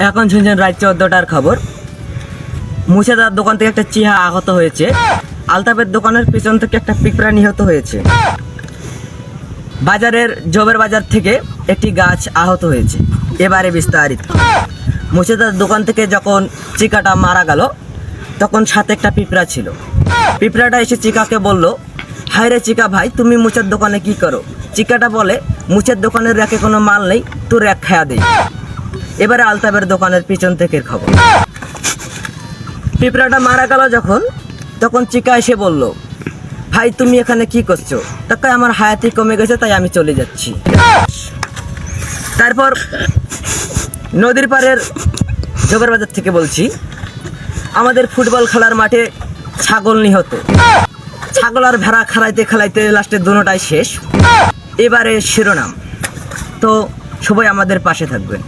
এখন শুনছেন রাত 14টার খবর। মুর্শিদাবাদ দোকান থেকে একটা চিহা আহত হয়েছে। আলতাফের দোকানের পিছন থেকে একটা পিঁপড়া নিহত হয়েছে। বাজারের জবের বাজার থেকে একটি গাছ আহত হয়েছে। এবারে বিস্তারিত। মুর্শিদাবাদ দোকান থেকে যখন চিকাটা মারা গেল তখন সাথে একটা পিঁপড়া ছিল। পিঁপড়াটা এসে চিকাকে বলল, হায় রে চিকা ভাই, তুমি মুছের দোকানে কি করো? চিকাটা বলে, মুছের দোকানের র্যাকে কোনো মাল নেই, তোর র্যাক খায়া দেই। এবারে আলতাফের দোকানের পিছন থেকে খবর। পিঁপড়াটা মারা গেল যখন, তখন চিকা এসে বলল, ভাই তুমি এখানে কি করছো? তাকে আমার হায়াতি কমে গেছে, তাই আমি চলে যাচ্ছি। তারপর নদীর পাড়ের জোবের বাজার থেকে বলছি, আমাদের ফুটবল খেলার মাঠে ছাগল নিহত। ছাগল আর ভেড়া খেলাইতে লাস্টে দুটোটাই শেষ। এবারে শিরোনাম। তো সবাই আমাদের পাশে থাকবেন।